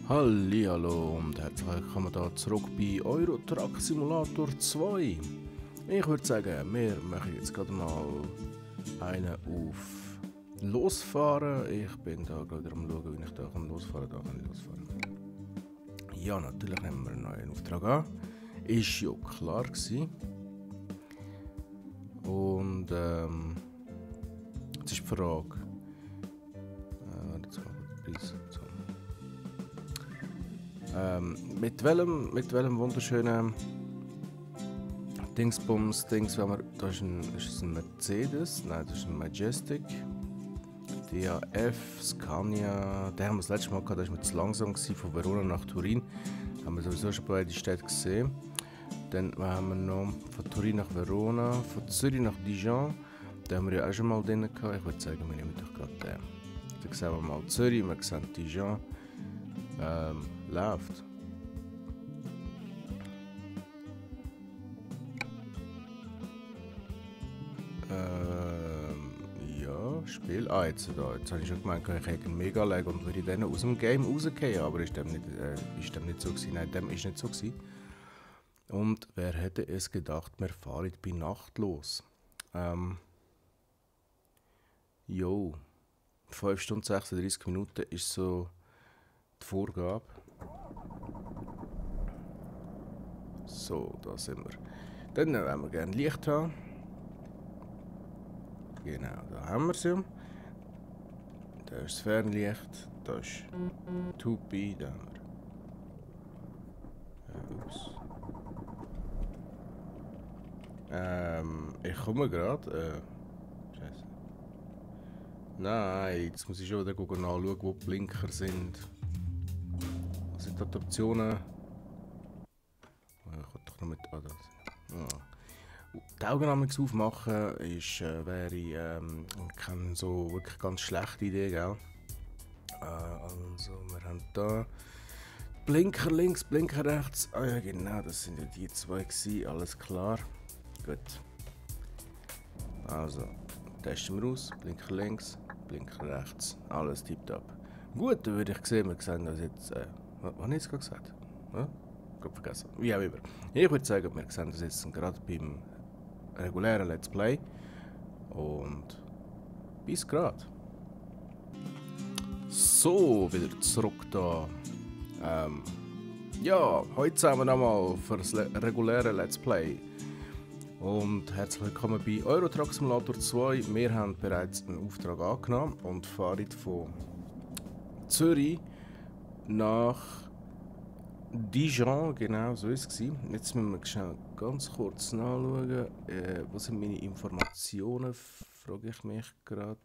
Hallihallo und herzlich willkommen hier zurück bei Euro Truck Simulator 2. Ich würde sagen, wir machen jetzt gerade mal einen auf Losfahren. Ich bin da gerade am schauen, wie ich da losfahren kann. Da kann ich losfahren. Ja, natürlich nehmen wir einen neuen Auftrag an. Ist ja klar gewesen. Und jetzt ist die Frage. Jetzt mal Preis. So. Mit welchem wunderschönen Dingsbums, das ist ein Mercedes, nein, das ist ein Majestic, DAF, Scania, den haben wir das letzte Mal gehabt, das war mir zu langsam gewesen, von Verona nach Turin, haben wir sowieso schon beide Städte gesehen. Dann haben wir noch von Turin nach Verona, von Zürich nach Dijon, den haben wir ja auch schon mal drin gehabt, ich würde sagen, wir nehmen doch gerade den. Dann sehen wir mal Zürich, wir sehen Dijon. Läuft. Ja, Spiel. Jetzt habe ich schon gemeint, ich hätte einen Mega-Lag und würde dann aus dem Game rausgehen, aber ist dem nicht so gewesen. Nein, dem ist nicht so gewesen. Und wer hätte es gedacht, wir fahren bei Nacht los. Jo, 5 Stunden 36 Minuten ist so die Vorgabe. So, da sind wir. Dann wollen wir gerne Licht haben. Genau, da haben wir sie. Da ist das Fernlicht. Da ist Tupi. Da haben wir. Ich komme gerade. Scheiße. Nein, jetzt muss ich schon wieder nachschauen, wo die Blinker sind. Was sind die Optionen? Ich kann doch noch mit. Ah, das. Ja. Die Augen aufmachen ist, wäre keine so wirklich ganz schlechte Idee, gell? Also, wir haben da Blinker links, Blinker rechts. Ah ja, genau, das sind ja die zwei gewesen, alles klar. Gut. Also, testen wir aus. Blinker links, Blinker rechts, alles tipptopp. Gut, dann würde ich sehen, wir sehen das jetzt. Was habe ich jetzt gerade gesagt? Ja? Gut vergessen. Wie auch immer. Ich würde sagen, wir sehen das jetzt gerade beim regulären Let's Play. Und bis gerade. So, wieder zurück da. Ja, heute sind wir nochmal für das reguläre Let's Play. Und herzlich willkommen bei Euro Truck Simulator 2. Wir haben bereits einen Auftrag angenommen und fahren von Zürich nach Dijon, genau so ist es. Jetzt müssen wir schnell ganz kurz nachschauen. Was sind meine Informationen? Frage ich mich gerade.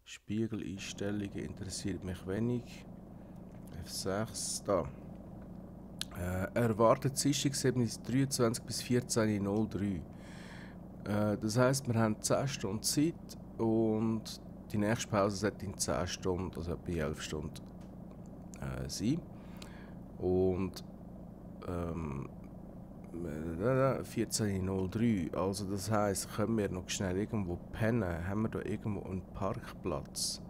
Spiegeleinstellungen interessiert mich wenig. F6, da. Erwartet Dienstagsergebnis 23 bis 14:03. Das heisst, wir haben 10 Stunden Zeit und die nächste Pause sollte in 10 Stunden, also bei 11 Stunden sein. Und 14:03, also das heisst, können wir noch schnell irgendwo pennen? Haben wir da irgendwo einen Parkplatz?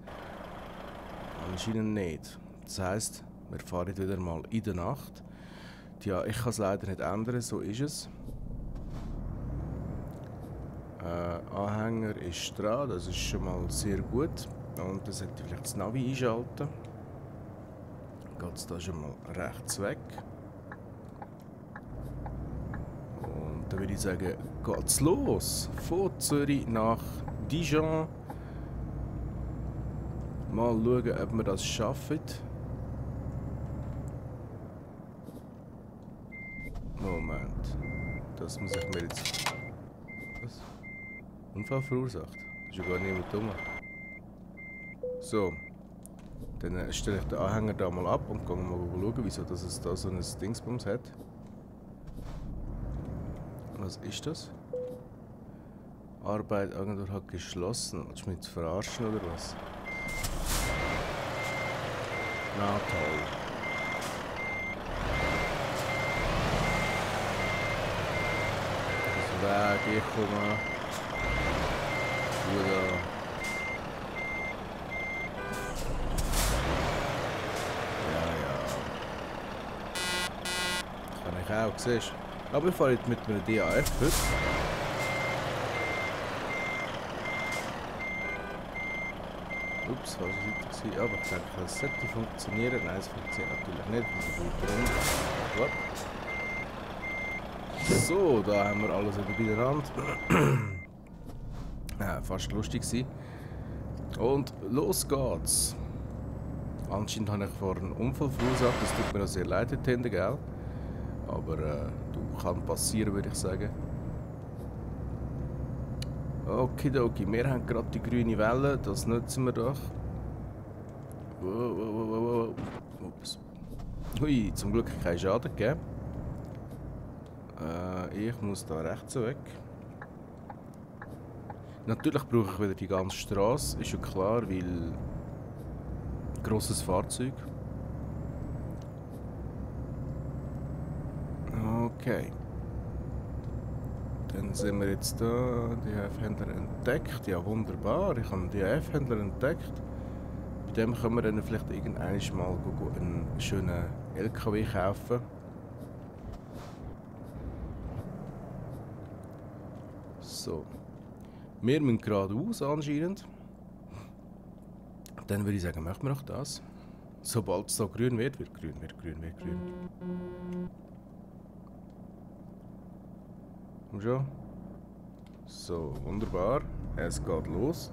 Anscheinend nicht. Das heisst, wir fahren wieder mal in der Nacht. Ja, ich kann es leider nicht ändern, so ist es. Anhänger ist dran, das ist schon mal sehr gut. Und das sollte vielleicht das Navi einschalten. Geht es da schon mal rechts weg. Und dann würde ich sagen, geht's los. Von Zürich nach Dijon. Mal schauen, ob wir das schaffen. Moment. Das muss ich mir jetzt. Was? Unfall verursacht? Ist ja gar niemand dumm. So. Dann stelle ich den Anhänger da mal ab und gehe mal schauen, wieso dass es da so ein Dingsbums hat. Was ist das? Arbeitsagentur hat geschlossen. Willst du mich jetzt verarschen oder was? Na toll. Weg, ich komme. Wieder. Ja, ja. auch, siehst du. Aber ich fahre jetzt mit einem DAF heute. Ups, falsche Seite. Aber ich denke, das sollte funktionieren. Nein, es funktioniert natürlich nicht. So, da haben wir alles wieder beieinander. Ja, fast lustig gewesen. Und los geht's. Anscheinend habe ich vor einem Unfall verursacht. Das tut mir auch sehr leid, Tende, gell? Aber du, kann passieren, würde ich sagen. Okidoki, wir haben gerade die grüne Welle, das nutzen wir doch. Ups. Hui, zum Glück kein Schaden gegeben. Ich muss da rechts weg. Natürlich brauche ich wieder die ganze Straße, ist ja klar, weil grosses Fahrzeug. Okay. Dann sind wir jetzt da, DHF-Händler entdeckt. Ja, wunderbar, ich habe einen DHF-Händler entdeckt. Bei dem können wir dann vielleicht irgendwann mal einen schönen LKW kaufen. So. Wir müssen geradeaus anscheinend. Dann würde ich sagen, machen wir auch das. Sobald es so grün wird, wird grün. Komm schon. So, wunderbar. Es geht los.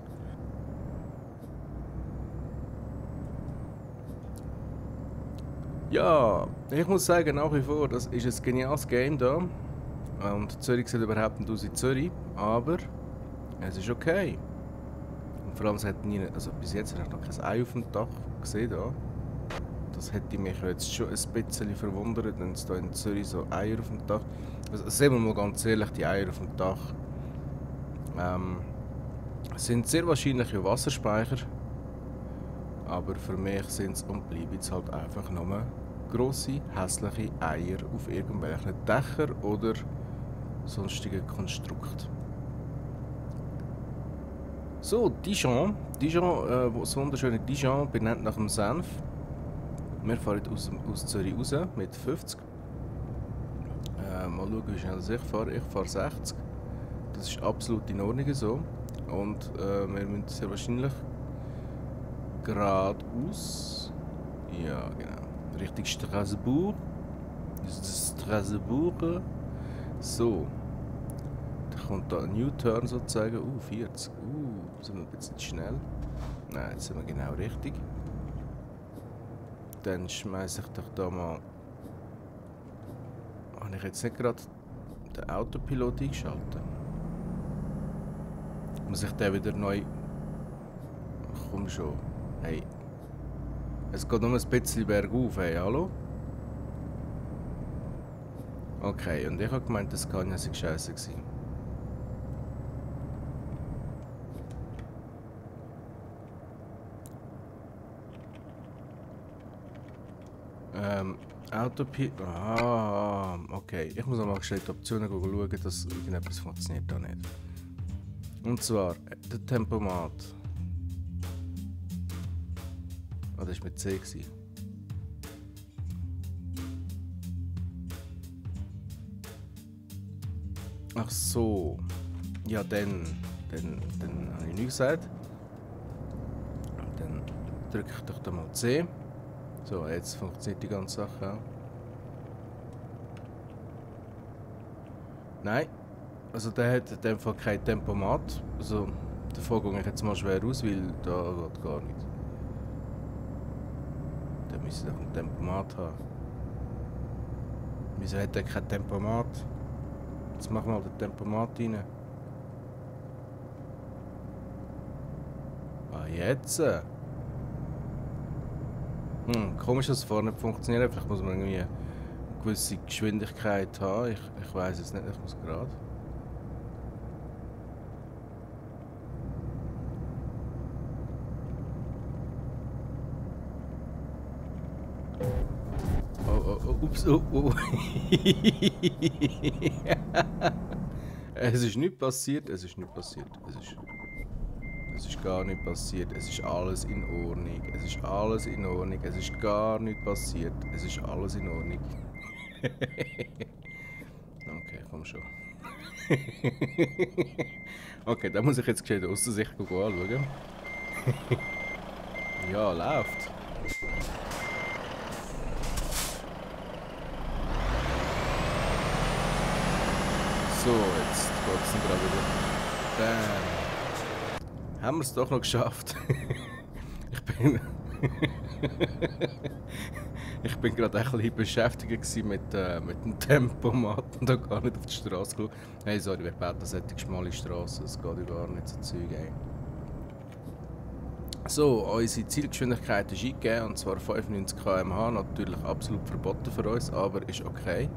Ja, ich muss sagen, nach wie vor, das ist ein geniales Game da. Und Zürich sieht überhaupt nicht aus wie Zürich, aber es ist okay. Und vor allem, es hat nie, also bis jetzt habe ich noch kein Ei auf dem Dach gesehen da. Das hätte mich jetzt schon ein bisschen verwundert, wenn es da in Zürich so Eier auf dem Dach. Also sehen wir mal ganz ehrlich, die Eier auf dem Dach sind sehr wahrscheinlich Wasserspeicher. Aber für mich sind es und bleiben es halt einfach nur grosse, hässliche Eier auf irgendwelchen Dächern oder sonstigen Konstrukten. So, Dijon, das wunderschöne Dijon, benannt nach dem Senf. Wir fahren aus Zürich raus mit 50. Mal schauen, wie schnell ich fahre. Ich fahre 60. Das ist absolut in Ordnung so. Und wir müssen sehr wahrscheinlich geradeaus. Ja, genau. Richtung Strasbourg. Das ist Strasbourg. So. Da kommt da ein U-Turn sozusagen. 40. Sind wir ein bisschen schnell. Nein, jetzt sind wir genau richtig. Dann schmeiße ich doch da mal. Habe ich jetzt nicht gerade den Autopilot eingeschaltet? Muss ich den wieder neu. Komm schon. Hey. Es geht nur ein bisschen bergauf, hey, hallo? Okay, und ich habe gemeint, das kann ja nicht scheiße sein. Autopilot. Okay. Ich muss mal schnell die Optionen schauen, dass irgendetwas funktioniert da nicht. Und zwar der Tempomat. Ah, das war mit C. Ach so. Ja, dann habe ich nichts gesagt. Dann drücke ich doch da mal C. So, jetzt funktioniert die ganze Sache auch. Nein, also der hat in dem Fall kein Tempomat. Also davon gehe ich jetzt mal schwer aus, weil da geht gar nicht. Der müsste doch ein Tempomat haben. Wieso hat er kein Tempomat? Jetzt machen wir mal den Tempomat rein. Ah, jetzt! Komisch, dass es vorne nicht funktioniert. Vielleicht muss man irgendwie eine gewisse Geschwindigkeit haben. Ich weiß es nicht, ich muss gerade. Ups, Es ist nicht passiert, es ist nicht passiert. Es ist gar nicht passiert, es ist alles in Ordnung, es ist alles in Ordnung, es ist gar nicht passiert, es ist alles in Ordnung. Okay, komm schon. Okay, da muss ich jetzt gescheit aus der Sicht anschauen. Ja, läuft. So, jetzt geht es gerade wieder. Bam. Haben wir es doch noch geschafft. Ich bin... Ich bin gerade ein bisschen beschäftigt mit dem Tempomat und da gar nicht auf die Straße geschaut. Hey, sorry, wer baut das solche schmale Straße? Das geht ja gar nicht so Zeug, ey. So, unsere Zielgeschwindigkeit ist eingegeben, und zwar 95 km/h. Natürlich absolut verboten für uns, aber ist okay.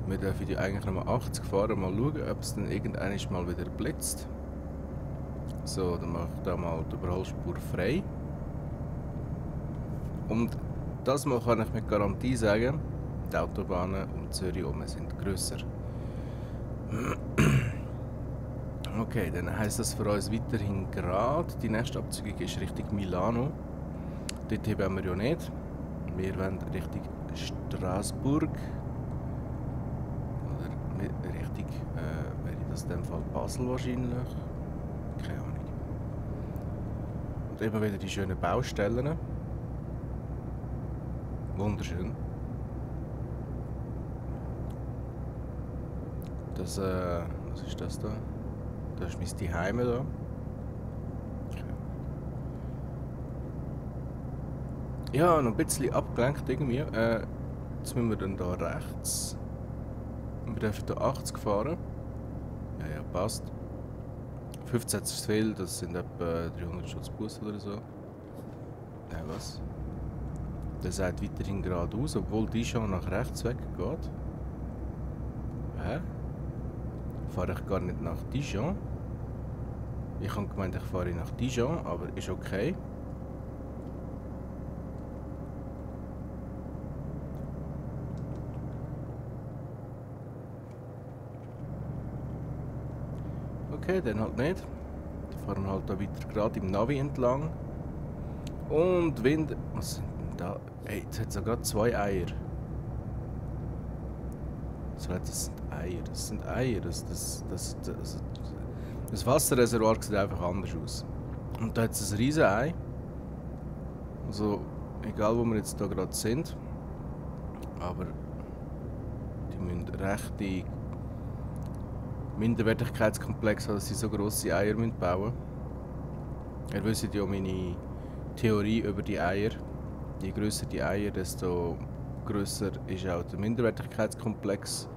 Wir dürfen ja eigentlich nochmal 80 fahren, mal schauen, ob es dann irgendwann mal wieder blitzt. So, dann mache ich da mal die Überholspur frei. Und das mal kann ich mit Garantie sagen, die Autobahnen um Zürich herum sind grösser. Okay, dann heisst das für uns weiterhin gerade. Die nächste Abzweigung ist Richtung Milano. Dort wollen wir ja nicht. Wir wollen Richtung Straßburg. Oder Richtung, wäre das in dem Fall Basel wahrscheinlich? Keine Ahnung. Und immer wieder die schönen Baustellen. Wunderschön. Das, was ist das da? Das ist mein Zuhause da. Ja, noch ein bisschen abgelenkt irgendwie. Jetzt müssen wir dann da rechts. Wir dürfen hier 80 fahren. Ja, passt. 15 ist zu viel, das sind etwa 300 Stutz Bus oder so. Was? Der sagt weiterhin geradeaus, obwohl die schon nach rechts weg geht. Hä? Fahre ich gar nicht nach Dijon? Ich habe gemeint, ich fahre nach Dijon, aber ist okay. Okay, dann halt nicht. Dann fahren wir halt da weiter gerade im Navi entlang. Und Wind... Was sind denn da? Ey, jetzt hat es sogar 2 Eier. So, das sind Eier. Das sind Eier. Das Wasserreservoir sieht einfach anders aus. Und da hat es ein riesen Ei. Also, egal wo wir jetzt da gerade sind. Aber die müssen rechte Minderwertigkeitskomplex haben, dass sie so grosse Eier bauen müssen. Ihr wisst ja meine Theorie über die Eier. Je grösser die Eier, desto grösser ist auch der Minderwertigkeitskomplex.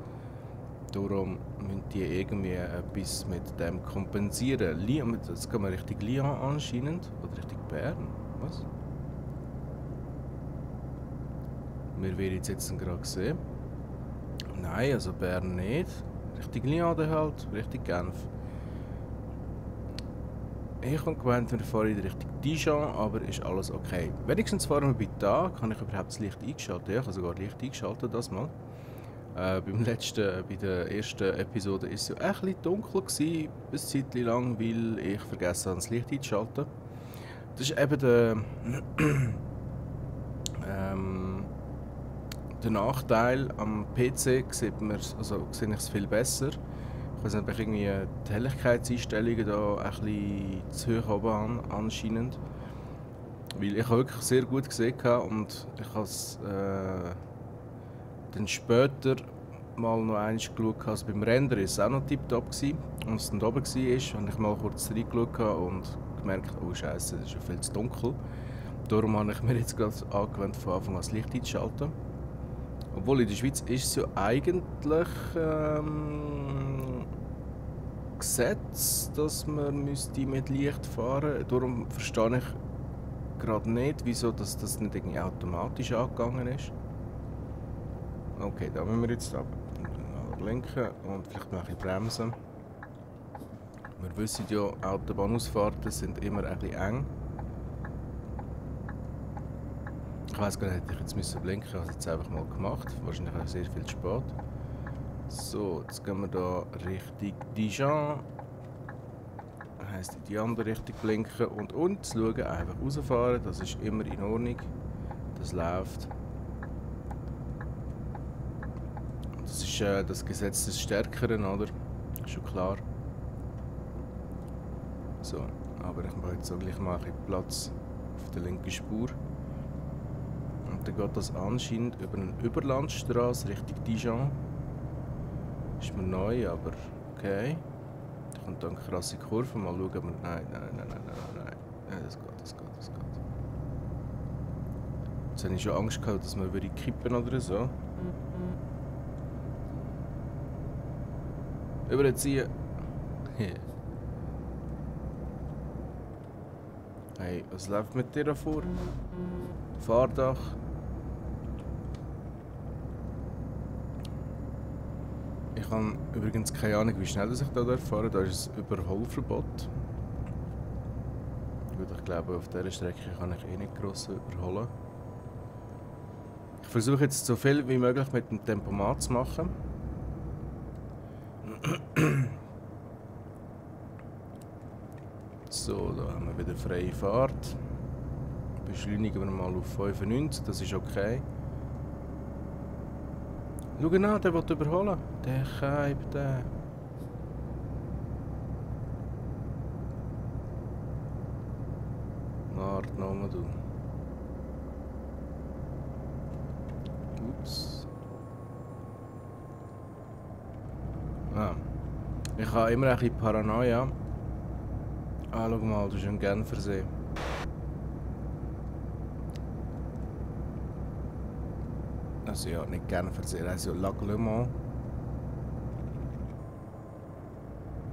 Darum müssen die irgendwie etwas mit dem kompensieren. Jetzt gehen wir Richtung Lyon anscheinend. Oder Richtung Bern. Was? Wir werden jetzt gerade sehen. Nein, also Bern nicht. Richtung Lyon dann halt, Richtung Genf. Ich habe gemeint, wir fahren in Richtung Dijon, aber ist alles okay. Wenigstens fahren wir bei Tag. Habe ich überhaupt das Licht eingeschaltet? Ja, ich habe sogar Licht eingeschaltet, das mal. Bei der ersten Episode war es ja ein bisschen dunkel gewesen, eine Zeit lang, weil ich vergessen habe, das Licht einzuschalten. Das ist eben der Nachteil. Am PC sehe ich es viel besser. Ich weiß nicht, ob ich irgendwie die Helligkeitseinstellungen da ein bisschen zu hoch oben habe, anscheinend. Weil ich habe wirklich sehr gut gesehen und ich habe es dann später mal noch einmal geschaut. Also beim Render war es auch noch tiptop gewesen. Und als es dann oben war, habe ich mal kurz reingeschaut und gemerkt, oh Scheiße, das ist ja viel zu dunkel. Darum habe ich mir jetzt gerade angewöhnt, von Anfang an das Licht einzuschalten. Obwohl in der Schweiz ist es ja eigentlich Gesetz, dass man mit Licht fahren müsste. Darum verstehe ich gerade nicht, wieso das nicht irgendwie automatisch angegangen ist. Okay, da müssen wir jetzt lenken und vielleicht mache ich bremsen. Wir wissen ja, Autobahnausfahrten sind immer ein bisschen eng. Ich weiss gar nicht, hätte ich jetzt müssen blinken, ich habe es jetzt einfach mal gemacht. Wahrscheinlich auch sehr viel zu spät. So, jetzt gehen wir da Richtung Dijon. Heisst in die andere Richtung blinken und schauen, einfach rausfahren. Das ist immer in Ordnung. Das läuft. Das ist das Gesetz des Stärkeren, oder? Ist schon klar. So, aber ich mache jetzt auch gleich mal ein bisschen Platz auf der linken Spur. Und dann geht das anscheinend über eine Überlandstraße Richtung Dijon. Ist mir neu, aber okay. Da kommt dann eine krasse Kurve. Mal schauen, ob wir... Nein. Ja, das geht. Jetzt habe ich schon Angst gehabt, dass wir würde kippen oder so. Überziehen. Hey, was läuft mit dir da vor? Fahrdach. Ich habe übrigens keine Ahnung, wie schnell ich da fahren darf. Da ist ein Überholverbot. Gut, ich glaube, auf dieser Strecke kann ich eh nicht gross überholen. Ich versuche jetzt so viel wie möglich mit dem Tempomat zu machen. So, da haben wir wieder freie Fahrt. Beschleunigen wir mal auf 95, das ist okay. Schau an, der will überholen. Der Keib, der. Warte nochmal, du. Ups. Ah. Ich habe immer ein bisschen Paranoia. Ah, schau mal, du bist ein Genfersee. Also ja, nicht Genfersee, also Lac Le Mans.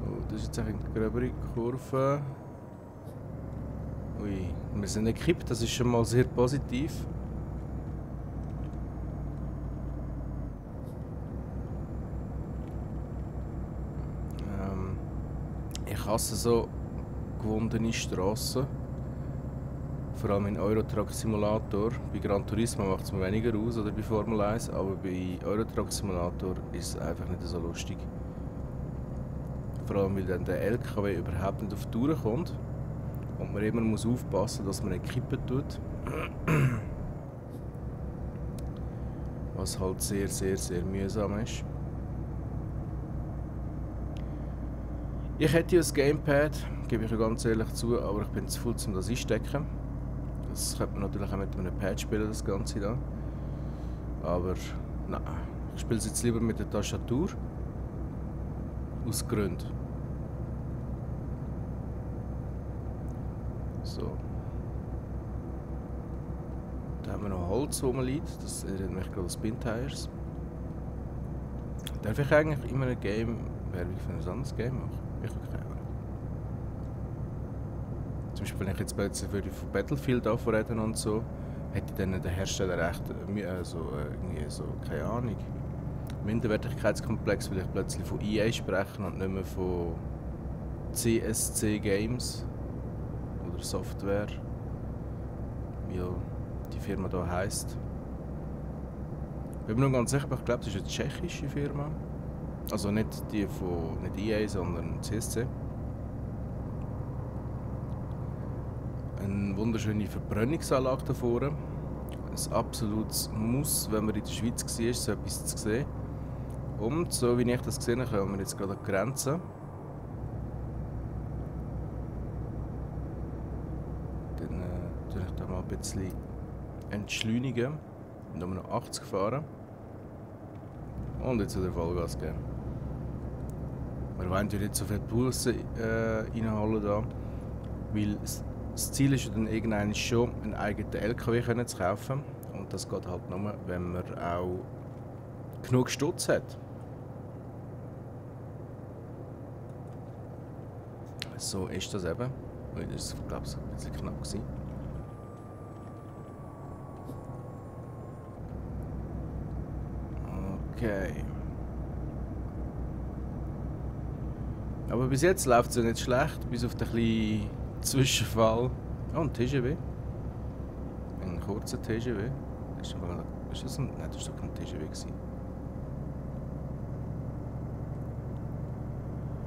Oh, das ist jetzt eine gröbere Kurve. Ui, wir sind nicht gekippt, das ist schon mal sehr positiv. Ich hasse so gewundene Strassen. Vor allem in Eurotruck Simulator. Bei Gran Turismo macht es mir weniger aus oder bei Formel 1, aber bei Eurotruck Simulator ist es einfach nicht so lustig. Vor allem weil dann der LKW überhaupt nicht auf die Tour kommt und man immer muss aufpassen, dass man nicht kippen tut. Was halt sehr, sehr, sehr mühsam ist. Ich hätte ja ein Gamepad, gebe ich ja ganz ehrlich zu, aber ich bin zu faul, um das einstecken. Das könnte man natürlich auch mit einem Pad spielen, das Ganze da. Aber nein, ich spiele es jetzt lieber mit der Tastatur. Aus Gründen. So. Da haben wir noch Holz, wo man liegt. Das erinnert mich gerade an Spin Tires. Darf ich eigentlich immer ein Game Werbung für ein anderes Game machen? Ich habe keine Ahnung. Zum Beispiel, wenn ich jetzt plötzlich von Battlefield anreden und so, hätte dann der Hersteller echt irgendwie so, keine Ahnung, Minderwertigkeitskomplex, weil ich plötzlich von EA spreche und nicht mehr von CSC Games oder Software, wie die Firma da heisst. Ich bin mir noch ganz sicher, aber ich glaube, das ist eine tschechische Firma. Also nicht die von nicht EA, sondern CSC. Eine wunderschöne Verbrennungsanlage da vorne. Ein absolutes Muss, wenn man in der Schweiz war, so etwas zu sehen. Und so wie ich das gesehen habe, kommen wir jetzt gerade an die Grenze. Dann tue ich da mal ein bisschen entschleunigen. Und dann noch 80 fahren. Und jetzt wieder Vollgas geben. Wir wollen ja nicht so viel Busse reinholen da, weil das Ziel ist ja dann irgendwann schon, einen eigenen LKW zu kaufen. Und das geht halt nur, wenn man auch genug Stutz hat. So ist das eben. Das war, glaube ich, ein bisschen knapp gewesen. Okay. Aber bis jetzt läuft es ja nicht schlecht, bis auf den kleinen Zwischenfall. Oh, ein TGW. Ein kurzer TGW. Ist das ein... Nein, das war doch kein TGW gewesen.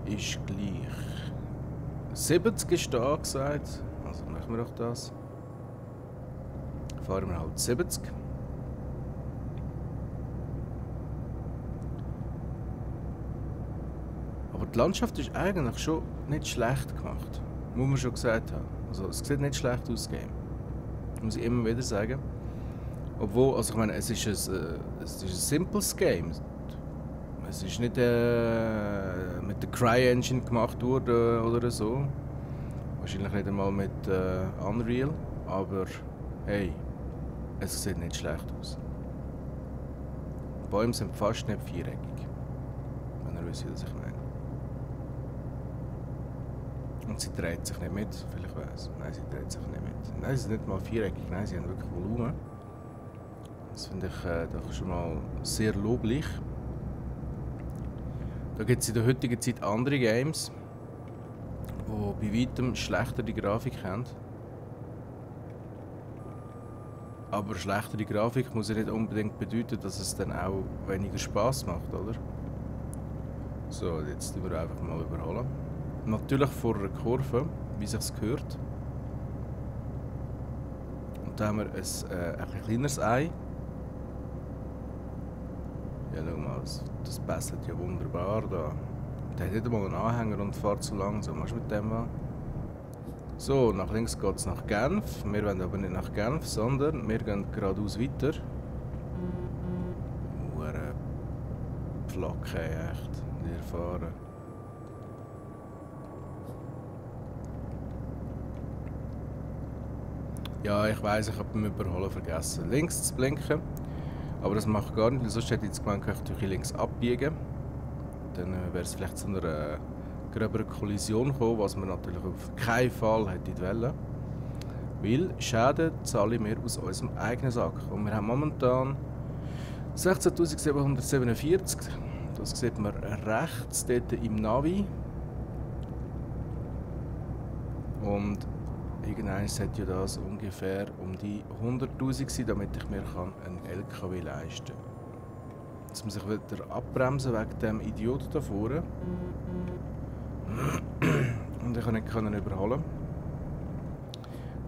Ist gleich. 70 ist da angesagt. Also machen wir doch das. Fahren wir halt 70. Und die Landschaft ist eigentlich schon nicht schlecht gemacht. Muss man schon gesagt haben. Also es sieht nicht schlecht aus, das Game. Muss ich immer wieder sagen. Obwohl, also ich meine, es ist ein simples Game. Es ist nicht mit der Cry-Engine gemacht worden oder so. Wahrscheinlich nicht einmal mit Unreal. Aber hey, es sieht nicht schlecht aus. Die Bäume sind fast nicht viereckig. Wenn ihr wisst, was ich meine. Und sie dreht sich nicht mit, vielleicht weiss. Nein, sie dreht sich nicht mit. Nein, sie sind nicht mal viereckig, nein, sie haben wirklich Volumen. Das finde ich doch schon mal sehr loblich. Da gibt es in der heutigen Zeit andere Games, die bei weitem schlechtere Grafik haben. Aber schlechtere Grafik muss ja nicht unbedingt bedeuten, dass es dann auch weniger Spaß macht, oder? So, jetzt tun wir einfach mal überholen. Natürlich vor einer Kurve, wie es sich gehört. Und da haben wir ein kleineres Ei. Ja, schau mal, das passt ja wunderbar da. Der hat nicht einmal einen Anhänger und fährt zu langsam. Was ist mit dem mal? So, nach links geht es nach Genf. Wir wollen aber nicht nach Genf, sondern wir gehen geradeaus weiter. Hure Flocke, echt. Wir fahren. Ja, ich weiss, ich habe beim Überholen vergessen, links zu blinken. Aber das macht gar nicht, weil sonst hätte ich jetzt gemeint, ich durch links abbiegen. Dann wäre es vielleicht zu einer gröberen Kollision gekommen, was wir natürlich auf keinen Fall hätte wollen. Weil Schäden zahle wir aus unserem eigenen Sack. Und wir haben momentan 16.747. Das sieht man rechts dort im Navi. Und irgendwann sollte ja das ungefähr um die 100'000 sein, damit ich mir einen LKW leisten kann. Jetzt muss ich wieder abbremsen wegen dem Idioten da vorne. Und ich kann nicht überholen.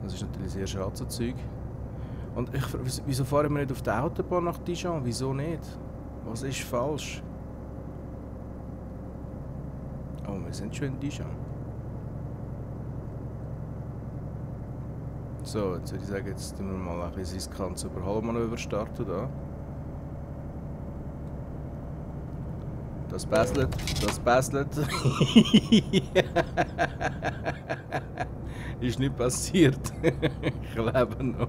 Das ist natürlich sehr schade, so Zeug. Und wieso fahren wir nicht auf der Autobahn nach Dijon? Wieso nicht? Was ist falsch? Oh, wir sind schon in Dijon. So, jetzt würde ich sagen, jetzt tun wir mal ein bisschen riskantes Überholmanöver starten da. Das bässelt, das bässelt. Ist nicht passiert. Ich lebe noch.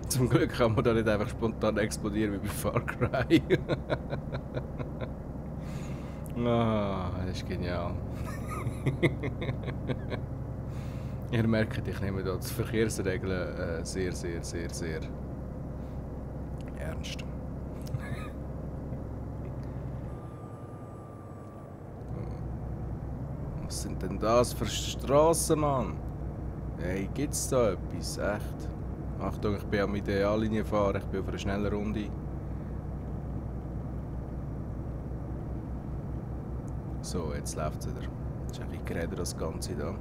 Zum Glück kann man da nicht einfach spontan explodieren wie bei Far Cry. Ah, das ist genial. Ihr merkt, ich nehme da die Verkehrsregeln sehr ernst. Was sind denn das für Strassen, Mann? Hey, gibt's da etwas? Echt? Achtung, ich bin am Ideallinie fahren, ich bin auf einer schnellen Runde. So, jetzt läuft es wieder. Das ist ein bisschen geräder das Ganze da.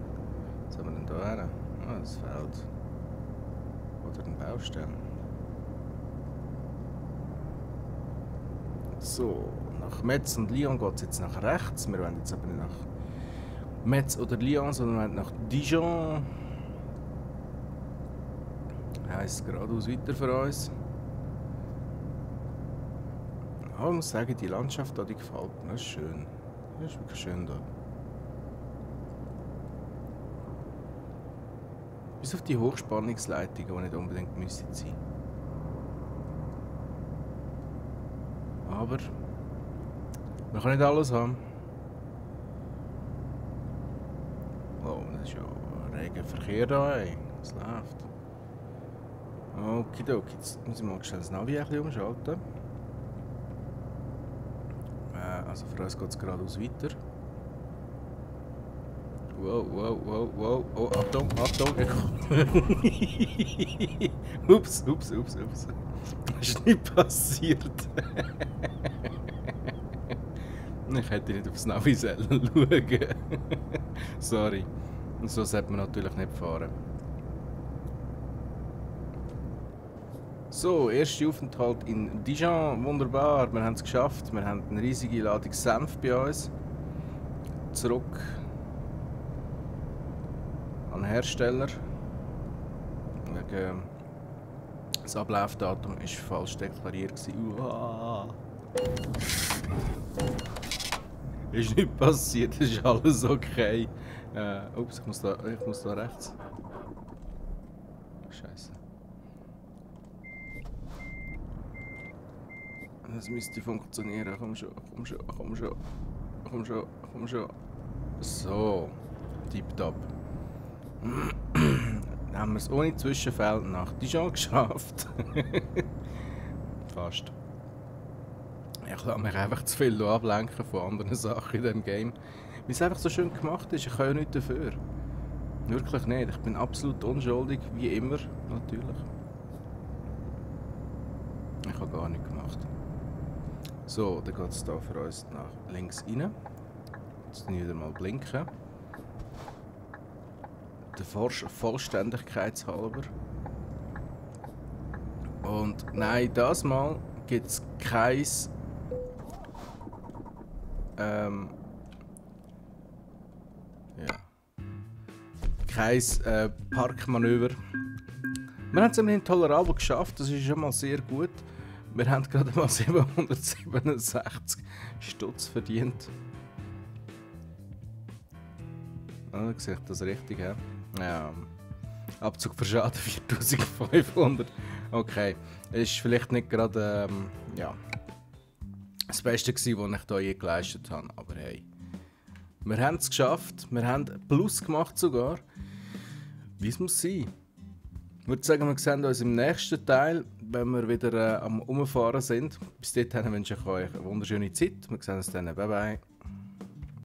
Was haben wir denn da hin? Ah, das Feld. Oder ein Baustelle. So, nach Metz und Lyon geht es jetzt nach rechts. Wir wollen jetzt aber nicht nach Metz oder Lyon, sondern wir wollen nach Dijon. Heisst geradeaus weiter für uns. Aber ich muss sagen, die Landschaft hier, die gefällt mir. Das ist schön. Das ist wirklich schön da. Bis auf die Hochspannungsleitungen, die nicht unbedingt müssen sein. Aber man kann nicht alles haben. Oh, das ist ja reger Verkehr da, ey. Was läuft? Okidoki, jetzt muss ich mal schnell das Navi ein bisschen umschalten. Also für uns geht es geradeaus weiter. Wow. Oh, Achtung. Ups. Das ist nicht passiert. Ich hätte nicht aufs Navi schauen. Sorry. Und so sollte man natürlich nicht fahren. So, erster Aufenthalt in Dijon, wunderbar, wir haben es geschafft. Wir haben eine riesige Ladung Senf bei uns. Zurück an den Hersteller. Wegen das Ablaufdatum war falsch deklariert. Uah. Ist nicht passiert, ist alles okay. Ups, ich muss da rechts. Scheiße. Das müsste funktionieren. Komm schon, komm schon, komm schon. Komm schon, komm schon. So. Tipptopp. Dann haben wir es ohne Zwischenfälle nach Dijon geschafft. Fast. Ich lasse mich einfach zu viel ablenken von anderen Sachen in diesem Game. Weil es einfach so schön gemacht ist, ich kann ja nichts dafür. Wirklich nicht. Ich bin absolut unschuldig, wie immer, natürlich. Ich habe gar nichts gemacht. So, dann geht es hier für uns nach links rein. Jetzt wieder mal blinken. Der Vollständigkeitshalber. Und nein, das Mal gibt es kein Parkmanöver. Wir haben es immerhin tolerabel geschafft, das ist schon mal sehr gut. Wir haben gerade mal 767 Stutz verdient. Ah, sehe ich das richtig, ja? Ja. Abzug für Schaden 4500. Okay, ist vielleicht nicht gerade ja, das Beste gewesen, was ich hier je geleistet habe, aber hey. Wir haben es geschafft, wir haben Plus gemacht sogar. Wie es muss sein. Ich würde sagen, wir sehen uns im nächsten Teil, wenn wir wieder am Umfahren sind. Bis dahin wünsche ich euch eine wunderschöne Zeit. Wir sehen uns dann. Bye bye.